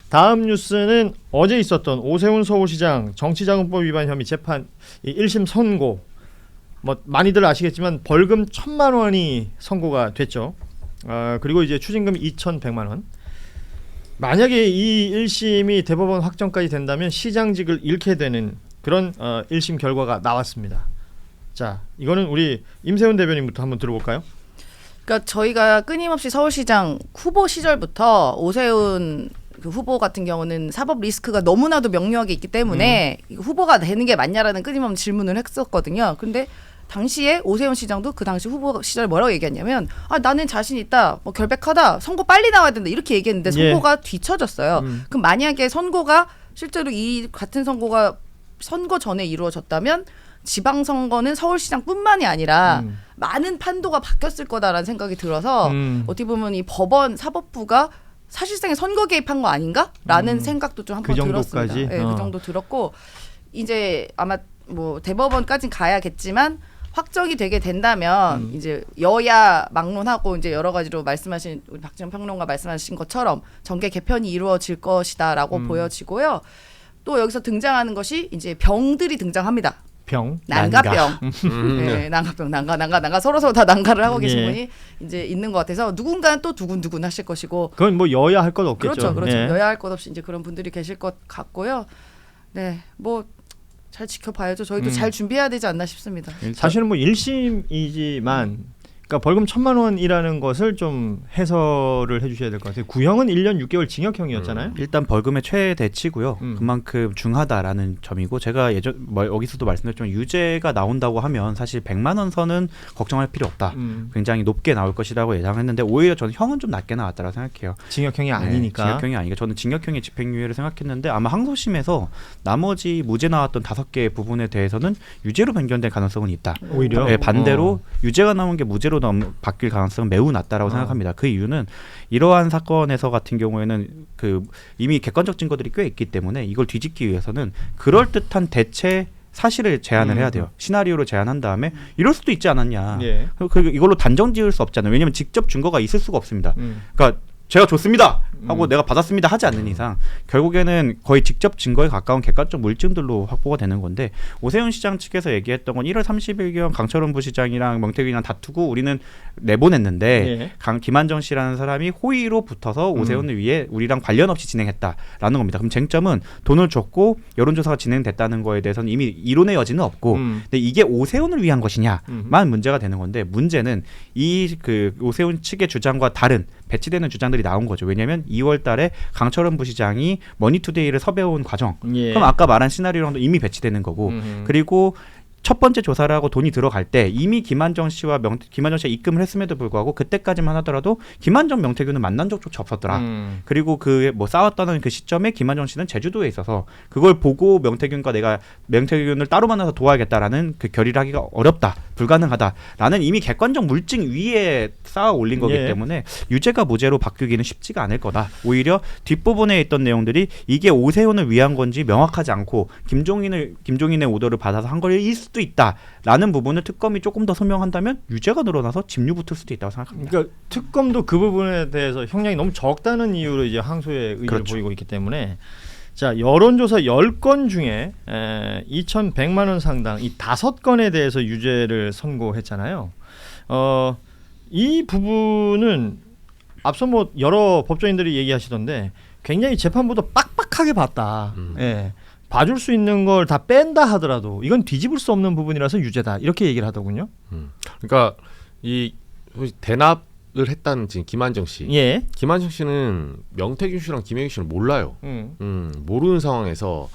다음 뉴스는 어제 있었던 오세훈 서울시장 정치자금법 위반 혐의 재판 1심 선고. 뭐 많이들 아시겠지만 벌금 1,000만 원이 선고가 됐죠. 그리고 이제 추징금 2,100만 원. 만약에 이 1심이 대법원 확정까지 된다면 시장직을 잃게 되는 그런 1심 결과가 나왔습니다. 자, 이거는 우리 임세훈 대변인부터 한번 들어볼까요? 그러니까 저희가 끊임없이 서울시장 후보 시절부터 오세훈 그 후보 같은 경우는 사법 리스크가 너무나도 명료하게 있기 때문에 후보가 되는 게 맞냐라는 끊임없는 질문을 했었거든요. 근데 당시에 오세훈 시장도 그 당시 후보 시절 뭐라고 얘기했냐면 나는 자신 있다, 뭐 결백하다, 선고 빨리 나와야 된다 이렇게 얘기했는데 선고가 뒤쳐졌어요. 그럼 만약에 선고가 실제로 이 같은 선고가 선거 전에 이루어졌다면 지방선거는 서울시장뿐만이 아니라 많은 판도가 바뀌었을 거다라는 생각이 들어서 어떻게 보면 이 법원 사법부가 사실상의 선거 개입한 거 아닌가라는 생각도 좀 한번 들었습니다. 네, 그 정도 들었고 이제 아마 뭐 대법원까지는 가야겠지만 확정이 되게 된다면 이제 여야 막론하고 이제 여러 가지로 말씀하신 우리 박지원 평론가 말씀하신 것처럼 정계 개편이 이루어질 것이다라고 보여지고요. 또 여기서 등장하는 것이 이제 병들이 등장합니다. 난가병. 네, 난가 서로 다 난가를 하고 계신 분이 이제 있는 것 같아서 누군가는 또 두근두근 하실 것이고. 그건 뭐 여야 할 것 없겠죠. 그렇죠. 여야 할 것 없이 이제 그런 분들이 계실 것 같고요. 네, 뭐 잘 지켜봐야죠. 저희도 잘 준비해야 되지 않나 싶습니다. 사실은 뭐 1심이지만 그러니까 벌금 1,000만 원이라는 것을 좀 해설을 해주셔야 될 것 같아요. 구형은 1년 6개월 징역형이었잖아요. 일단 벌금의 최대치고요. 그만큼 중하다라는 점이고 제가 여기서도 말씀드렸지만 유죄가 나온다고 하면 사실 100만 원 선은 걱정할 필요 없다. 굉장히 높게 나올 것이라고 예상했는데 오히려 저는 형은 좀 낮게 나왔다고 생각해요. 징역형이 아니니까. 징역형이 아니니까 저는 징역형의 집행유예를 생각했는데 아마 항소심에서 나머지 무죄 나왔던 5개의 부분에 대해서는 유죄로 변경될 가능성은 있다. 오히려 반대로 유죄가 나온 게 무죄로 바뀔 가능성은 매우 낮다라고 생각합니다. 그 이유는 이러한 사건에서 같은 경우에는 그 이미 객관적 증거들이 꽤 있기 때문에 이걸 뒤집기 위해서는 그럴듯한 대체 사실을 제안을 해야 돼요. 시나리오로 제안한 다음에 이럴 수도 있지 않았냐. 그리고 이걸로 단정 지을 수 없잖아요. 왜냐하면 직접 증거가 있을 수가 없습니다. 그러니까 제가 줬습니다 하고 내가 받았습니다 하지 않는 이상 결국에는 거의 직접 증거에 가까운 객관적 물증들로 확보가 되는 건데 오세훈 시장 측에서 얘기했던 건 1월 30일경 강철원 부시장이랑 명태균이랑 다투고 우리는 내보냈는데 김한정 씨라는 사람이 호의로 붙어서 오세훈을 위해 우리랑 관련 없이 진행했다라는 겁니다. 그럼 쟁점은 돈을 줬고 여론조사가 진행됐다는 거에 대해서는 이미 이론의 여지는 없고 근데 이게 오세훈을 위한 것이냐만 문제가 되는 건데 문제는 이 그 오세훈 측의 주장과 다른 배치되는 주장들이 나온 거죠. 왜냐하면 2월 달에 강철원 부시장이 머니투데이를 섭외온 과정. 그럼 아까 말한 시나리오랑도 이미 배치되는 거고 그리고 첫 번째 조사를 하고 돈이 들어갈 때 이미 김한정 씨가 입금을 했음에도 불구하고 그때까지만 하더라도 김한정 명태균은 만난 적조차 없었더라. 그리고 그 뭐 싸웠다는 그 시점에 김한정 씨는 제주도에 있어서 그걸 보고 명태균과 내가 명태균을 따로 만나서 도와야겠다라는 그 결의를 하기가 어렵다. 불가능하다라는 이미 객관적 물증 위에 쌓아 올린 거기 때문에 유죄가 무죄로 바뀌기는 쉽지가 않을 거다. 오히려 뒷부분에 있던 내용들이 이게 오세훈을 위한 건지 명확하지 않고 김종인의 오더를 받아서 한 거일 수도 있다라는 부분을 특검이 조금 더 소명한다면 유죄가 늘어나서 집유 붙을 수도 있다고 생각합니다. 그러니까 특검도 그 부분에 대해서 형량이 너무 적다는 이유로 이제 항소의 의지를 보이고 있기 때문에 자 여론조사 10건 중에 2,100만 원 상당 이 5건에 대해서 유죄를 선고했잖아요. 이 부분은 앞서 뭐 여러 법조인들이 얘기하시던데 굉장히 재판부도 빡빡하게 봤다. 봐줄 수 있는 걸 다 뺀다 하더라도 이건 뒤집을 수 없는 부분이라서 유죄다 이렇게 얘기를 하더군요. 그러니까 이 대납을 했다는 지금 김한정 씨. 김한정 씨는 명태균 씨랑 김혜경 씨는 몰라요. 모르는 상황에서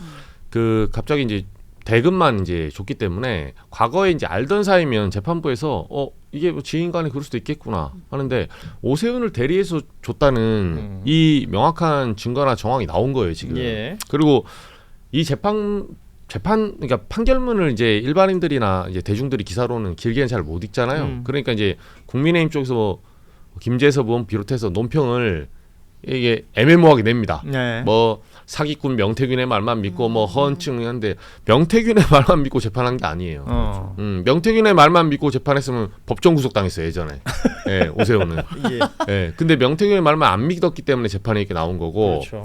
그 갑자기 이제 대금만 이제 줬기 때문에 과거에 이제 알던 사이면 재판부에서 이게 뭐 지인 간에 그럴 수도 있겠구나 하는데 오세훈을 대리해서 줬다는 이 명확한 증거나 정황이 나온 거예요 지금. 그리고 이 재판 그러니까 판결문을 이제 일반인들이나 이제 대중들이 기사로는 길게는 잘 못 읽잖아요. 그러니까 이제 국민의힘 쪽에서 김재섭 의원 비롯해서 논평을 이게 애매모호하게 냅니다. 뭐 사기꾼 명태균의 말만 믿고 뭐 허언증한데 명태균의 말만 믿고 재판한 게 아니에요. 명태균의 말만 믿고 재판했으면 법정 구속당했어요 예전에. 예, 오세훈은. 예. 근데 명태균의 말만 안 믿었기 때문에 재판에 이렇게 나온 거고. 그렇죠.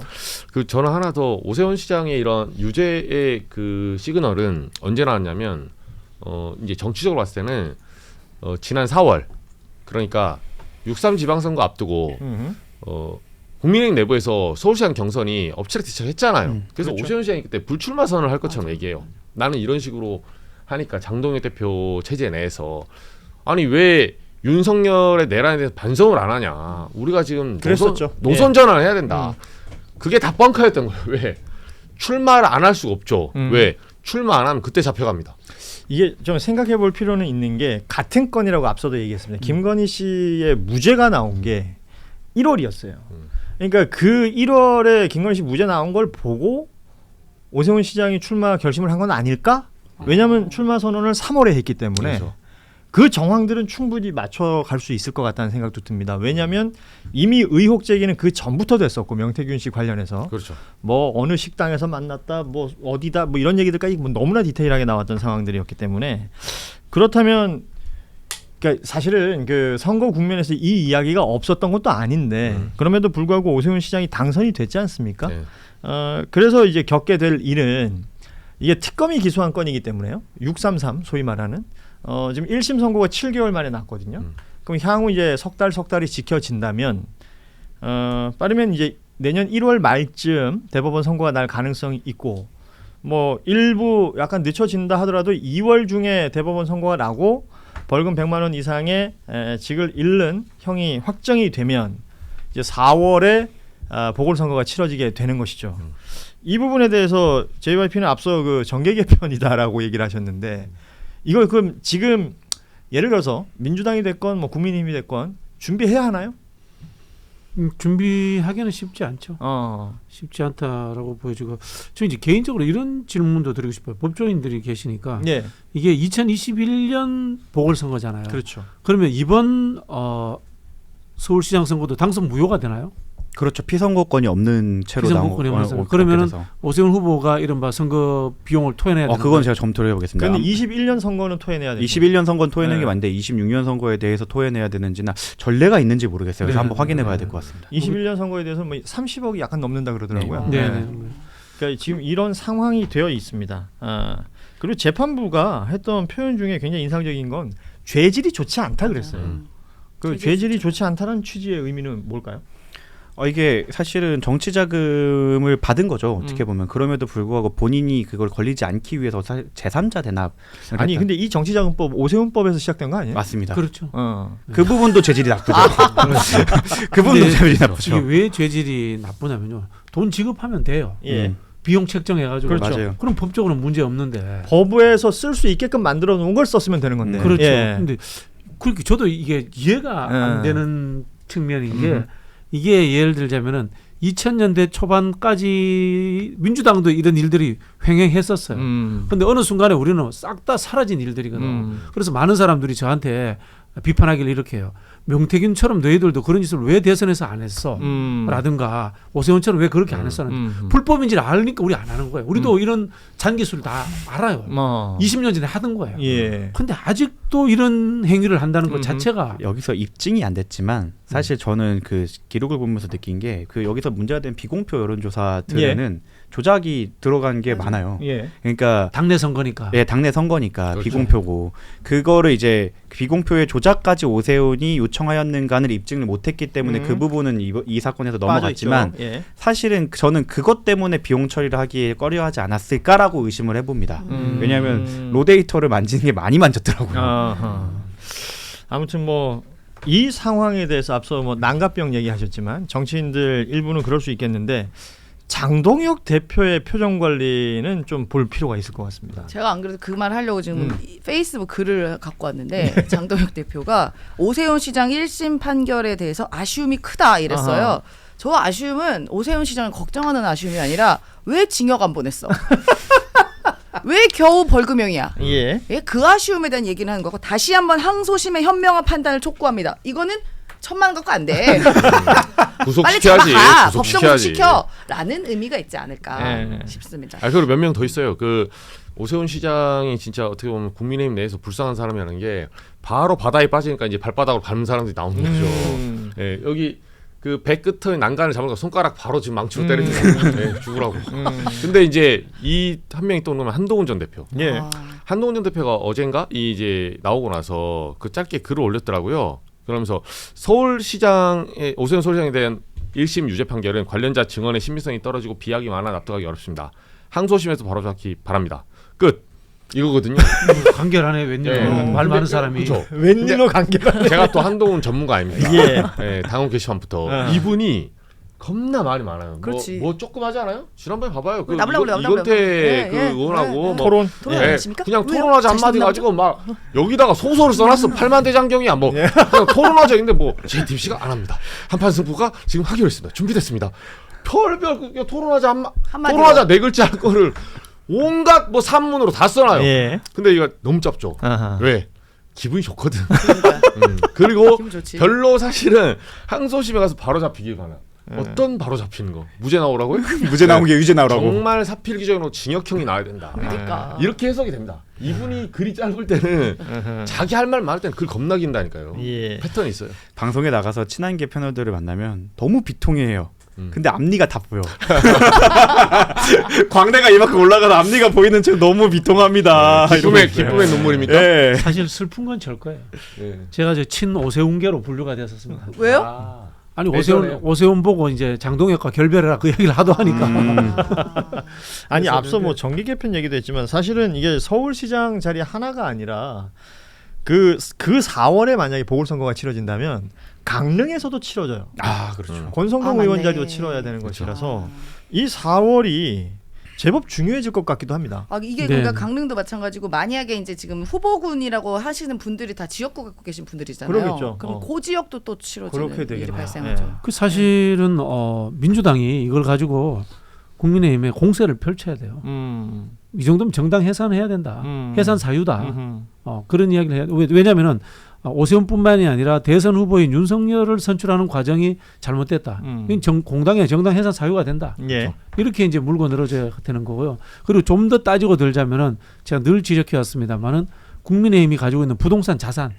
그 저는 하나 더 오세훈 시장의 이런 유죄의 그 시그널은 언제 나왔냐면 이제 정치적으로 봤을 때는 지난 4월 그러니까 6.3 지방선거 앞두고 국민의힘 내부에서 서울시장 경선이 엎치락뒤치락했잖아요. 그래서 그렇죠. 오세훈 시장이 그때 불출마 선언을 할 것처럼 얘기해요. 나는 이런 식으로 하니까 장동혁 대표 체제 내에서 아니 왜 윤석열의 내란에 대해서 반성을 안 하냐. 우리가 지금 그랬었죠. 노선 전환을 해야 된다. 그게 다 뻥카였던 거예요. 왜? 출마를 안 할 수가 없죠. 왜? 출마 안 하면 그때 잡혀갑니다. 이게 좀 생각해 볼 필요는 있는 게 같은 건이라고 앞서도 얘기했습니다. 김건희 씨의 무죄가 나온 게 1월이었어요. 그러니까 그 1월에 김건희 씨 무죄 나온 걸 보고 오세훈 시장이 출마 결심을 한 건 아닐까? 왜냐하면 출마 선언을 3월에 했기 때문에 그래서. 그 정황들은 충분히 맞춰갈 수 있을 것 같다는 생각도 듭니다. 왜냐하면 이미 의혹 제기는 그 전부터 됐었고 명태균 씨 관련해서 그렇죠. 뭐 어느 식당에서 만났다, 뭐 어디다, 뭐 이런 얘기들까지 뭐 너무나 디테일하게 나왔던 상황들이었기 때문에 그렇다면 그러니까 사실은 그 선거 국면에서 이 이야기가 없었던 것도 아닌데 그럼에도 불구하고 오세훈 시장이 당선이 됐지 않습니까? 네. 그래서 이제 겪게 될 일은 이게 특검이 기소한 건이기 때문에요. 633 소위 말하는 지금 1심 선고가 7개월 만에 났거든요. 그럼 향후 이제 석 달이 지켜진다면 빠르면 이제 내년 1월 말쯤 대법원 선고가 날 가능성이 있고 뭐 일부 약간 늦춰진다 하더라도 2월 중에 대법원 선고가 나고 벌금 100만 원 이상의 직을 잃는 형이 확정이 되면 이제 4월에 보궐선거가 치러지게 되는 것이죠. 이 부분에 대해서 JYP는 앞서 그 정계 개편이다라고 얘기를 하셨는데 이걸 그럼 지금 예를 들어서 민주당이 됐건 뭐 국민의힘이 됐건 준비해야 하나요? 준비하기는 쉽지 않죠. 쉽지 않다라고 보여지고 저 이제 개인적으로 이런 질문도 드리고 싶어요. 법조인들이 계시니까 예. 이게 2021년 보궐선거잖아요. 그렇죠. 그러면 이번 서울시장 선거도 당선 무효가 되나요? 그렇죠. 피선거권이 없는 채로 피선거권이 없는 채로. 그러면은 오세훈 후보가 이른바 선거 비용을 토해내야 되는 그건 제가 검토를 해보겠습니다. 그런데 21년 선거는 토해내야 되죠. 21년 선거는 토해내는 게 맞는데 26년 선거에 대해서 토해내야 되는지나 전례가 있는지 모르겠어요. 그래서 한번 확인해 봐야 될 것 같습니다. 21년 선거에 대해서 뭐 30억이 약간 넘는다 그러더라고요. 네. 그러니까 지금 이런 상황이 되어 있습니다. 그리고 재판부가 했던 표현 중에 굉장히 인상적인 건 죄질이 좋지 않다 그랬어요. 그 죄질이 좋지 않다는 취지의 의미는 뭘까요? 이게 사실은 정치 자금을 받은 거죠. 어떻게 보면. 그럼에도 불구하고 본인이 그걸 걸리지 않기 위해서 제3자 대납. 아니 근데 이 정치자금법 오세훈법에서 시작된 거 아니에요? 맞습니다. 그렇죠. 그 부분도 죄질이 나쁘죠. 그 부분도 죄질이 나쁘죠. 이게 왜 죄질이 나쁘냐면요. 돈 지급하면 돼요. 예. 비용 책정해가지고. 그렇죠. 맞아요. 그럼 법적으로 문제 없는데. 법에서 쓸 수 있게끔 만들어 놓은 걸 썼으면 되는 건데. 그렇죠. 예. 근데 그렇게 저도 이게 이해가 안 되는 측면인 게 이게 예를 들자면은 2000년대 초반까지 민주당도 이런 일들이 횡행했었어요. 근데 어느 순간에 우리는 싹 다 사라진 일들이거든요. 그래서 많은 사람들이 저한테 비판하기를 이렇게 해요. 명태균처럼 너희들도 그런 짓을 왜 대선에서 안 했어? 라든가 오세훈처럼 왜 그렇게 안 했어? 불법인지를 알니까 우리 안 하는 거예요. 우리도 이런 잔기술을 다 알아요. 20년 전에 하던 거예요. 예. 근데 아직도 이런 행위를 한다는 것 자체가 여기서 입증이 안 됐지만 사실 저는 그 기록을 보면서 느낀 게 그 여기서 문제가 된 비공표 여론조사들에는 조작이 들어간 게 많아요. 예. 그러니까 당내 선거니까. 네, 당내 선거니까 그렇죠. 비공표고 그거를 이제 비공표의 조작까지 오세훈이 요청하였는가를 입증을 못했기 때문에 그 부분은 이 사건에서 넘어갔지만 예. 사실은 저는 그것 때문에 비용 처리를 하기에 꺼려하지 않았을까라고 의심을 해봅니다. 왜냐하면 로데이터를 만지는 게 많이 만졌더라고요. 아무튼 뭐 이 상황에 대해서 앞서 뭐 난가병 얘기하셨지만 정치인들 일부는 그럴 수 있겠는데 장동혁 대표의 표정 관리는 좀 볼 필요가 있을 것 같습니다. 제가 안 그래도 그 말 하려고 지금 페이스북 글을 갖고 왔는데 장동혁 대표가 오세훈 시장 1심 판결에 대해서 아쉬움이 크다 이랬어요. 아하. 저 아쉬움은 오세훈 시장을 걱정하는 아쉬움이 아니라 왜 징역 안 보냈어? 왜 겨우 벌금형이야? 예. 그 아쉬움에 대한 얘기를 하는 거고 다시 한번 항소심의 현명한 판단을 촉구합니다. 이거는 천만 갖고 안 돼. 빨리 구속시켜야지. 잡아가. 법정 구속시켜야지. 구속시켜라는 의미가 있지 않을까 네. 싶습니다. 그리고 몇 명 더 있어요. 그 오세훈 시장이 진짜 어떻게 보면 국민의힘 내에서 불쌍한 사람이라는 게 바로 바다에 빠지니까 이제 발바닥으로 밟는 사람들이 나오는 거죠. 예, 여기 그 배 끝의 난간을 잡으니까 손가락 바로 지금 망치로 때리는 예, 죽으라고. 근데 이제 이 한 명이 또 오면 한동훈 전 대표. 예. 아. 한동훈 전 대표가 어젠가 이제 나오고 나서 그 짧게 글을 올렸더라고요. 그러면서 서울시장의 오세훈 서울시장에 대한 1심 유죄 판결은 관련자 증언의 신빙성이 떨어지고 비약이 많아 납득하기 어렵습니다. 항소심에서 바로잡기 바랍니다. 끝. 이거거든요. 간결하네 웬일로 예. 말 많은 사람이. 그쵸? 웬일로 관계가 제가 또 한동훈 전문가 아닙니까? 예. 예, 당원 게시판부터 어. 이분이 겁나 말이 많아요. 그렇지. 뭐 조금 하지 않아요? 지난번에 봐봐요. 그 나불나불 이건태 예, 그 예, 의원하고 예, 예. 뭐 토론. 토론 예, 하십니까? 그냥 왜요? 토론하자 한마디 자신 가지고 막 여기다가 소설을 써놨어. 팔만대장경이야. 뭐 그냥 토론하자인데 뭐 JTBC가 안 합니다. 한판 승부가 지금 하기로 했습니다. 준비됐습니다. 별별 그냥 토론하자 한마디로. 토론하자 네 글자 할 거를 온갖 뭐 산문으로 다 써놔요. 예. 근데 이거 너무 짧죠. 아하. 왜? 기분이 좋거든. 그러니까. 그리고 기분 좋지. 별로 사실은 항소심에 가서 바로 잡히길 바라. 어떤 바로 잡히는 거? 무죄 나오라고요? 무죄 나온 게 유죄 나오라고. 정말 사필 기준으로 징역형이 나와야 된다. 그러니까. 이렇게 해석이 됩니다. 이분이 글이 짧을 때는 자기 할 말 많을 때는 글 겁나 긴다니까요. 예. 패턴이 있어요. 방송에 나가서 친한계 패널들을 만나면 너무 비통해해요. 근데 앞니가 다 보여. 광대가 이만큼 올라가서 앞니가 보이는 척 너무 비통합니다. 기쁨의 눈물입니까? 예. 사실 슬픈 건 절 거예요. 예. 제가 저 친 오세훈계로 분류가 됐었습니다. 왜요? 아, 아니 예전에. 오세훈 보고 이제 장동혁과 결별해라 그 얘기를 하도 하니까. 아니 그래서 앞서 뭐 정기 개편 얘기도 했지만 사실은 이게 서울시장 자리 하나가 아니라 그 4월에 만약에 보궐선거가 치러진다면 강릉에서도 치러져요. 아 그렇죠. 권성동 아, 의원 맞네. 자리도 치러야 되는 것이라서 이 4월이 제법 중요해질 것 같기도 합니다. 아, 이게 네. 그러니까 강릉도 마찬가지고 만약에 이제 지금 후보군이라고 하시는 분들이 다 지역구 갖고 계신 분들이잖아요. 그러겠죠. 그럼 그 지역도 또 치러지는 그렇게 일이 되겠네요. 발생하죠. 예. 그 사실은 민주당이 이걸 가지고 국민의힘에 공세를 펼쳐야 돼요. 이 정도면 정당 해산해야 된다. 해산 사유다. 그런 이야기를 해야 돼. 왜냐하면은 오세훈뿐만이 아니라 대선 후보인 윤석열을 선출하는 과정이 잘못됐다. 이건 공당의 정당 해산 사유가 된다. 예. 이렇게 이제 물고 늘어져야 되는 거고요. 그리고 좀 더 따지고 들자면은 제가 늘 지적해 왔습니다만은 국민의힘이 가지고 있는 부동산 자산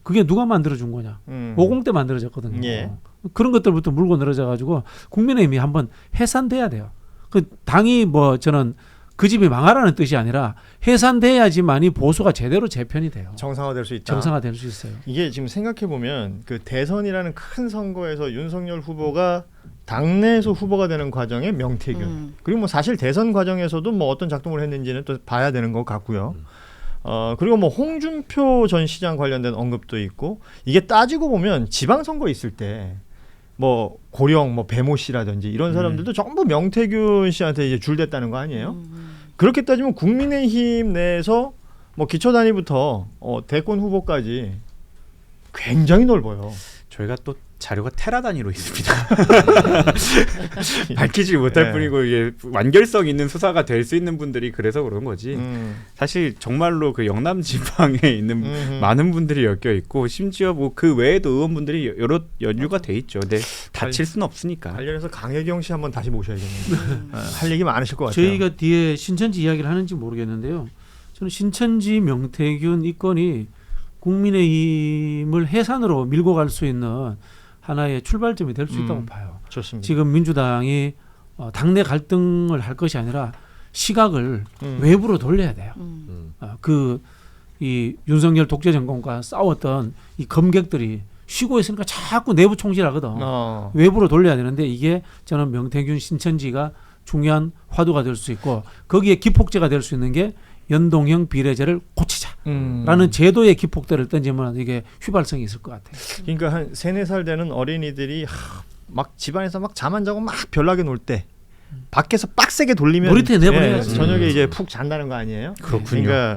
그게 누가 만들어준 거냐? 50 때 만들어졌거든요. 예. 그런 것들부터 물고 늘어져 가지고 국민의힘이 한번 해산돼야 돼요. 그 당이 뭐 저는 그 집이 망하라는 뜻이 아니라 해산돼야지만이 보수가 제대로 재편이 돼요. 정상화될 수 있다. 정상화될 수 있어요. 이게 지금 생각해 보면 그 대선이라는 큰 선거에서 윤석열 후보가 당내에서 후보가 되는 과정에 명태균 그리고 뭐 사실 대선 과정에서도 뭐 어떤 작동을 했는지는 또 봐야 되는 것 같고요. 그리고 뭐 홍준표 전 시장 관련된 언급도 있고 이게 따지고 보면 지방선거 있을 때 뭐 고령 뭐 배모 씨라든지 이런 사람들도 전부 명태균 씨한테 이제 줄댔다는 거 아니에요? 그렇게 따지면 국민의힘 내에서 뭐 기초 단위부터 대권 후보까지 굉장히 넓어요. 저희가 또 자료가 테라 단위로 있습니다. 밝히지 못할 네. 뿐이고 이게 완결성 있는 수사가 될 수 있는 분들이 그래서 그런 거지. 사실 정말로 그 영남 지방에 있는 많은 분들이 엮여 있고 심지어 뭐 그 외에도 의원분들이 여러 연류가 돼 있죠. 근데 다칠 수는 없으니까. 관련해서 강혜경 씨 한번 다시 모셔야겠네요. 할 얘기 많으실 것 같아요. 저희가 뒤에 신천지 이야기를 하는지 모르겠는데요. 저는 신천지 명태균 이 건이 국민의힘을 해산으로 밀고 갈 수 있는 하나의 출발점이 될 수 있다고 봐요. 좋습니다. 지금 민주당이 당내 갈등을 할 것이 아니라 시각을 외부로 돌려야 돼요. 이 윤석열 독재 정권과 싸웠던 이 검객들이 쉬고 있으니까 자꾸 내부 총질하거든. 외부로 돌려야 되는데 이게 저는 명태균 신천지가 중요한 화두가 될 수 있고 거기에 기폭제가 될 수 있는 게 연동형 비례제를 고치자라는 제도의 기폭대를 던지면 이게 휘발성이 있을 것 같아요. 그러니까 한 3-4살 되는 어린이들이 막 집안에서 막 잠 안 자고 막 별나게 놀 때 밖에서 빡세게 돌리면 놀이터에 내보내야지. 저녁에 이제 푹 잔다는 거 아니에요? 그렇군요. 그러니까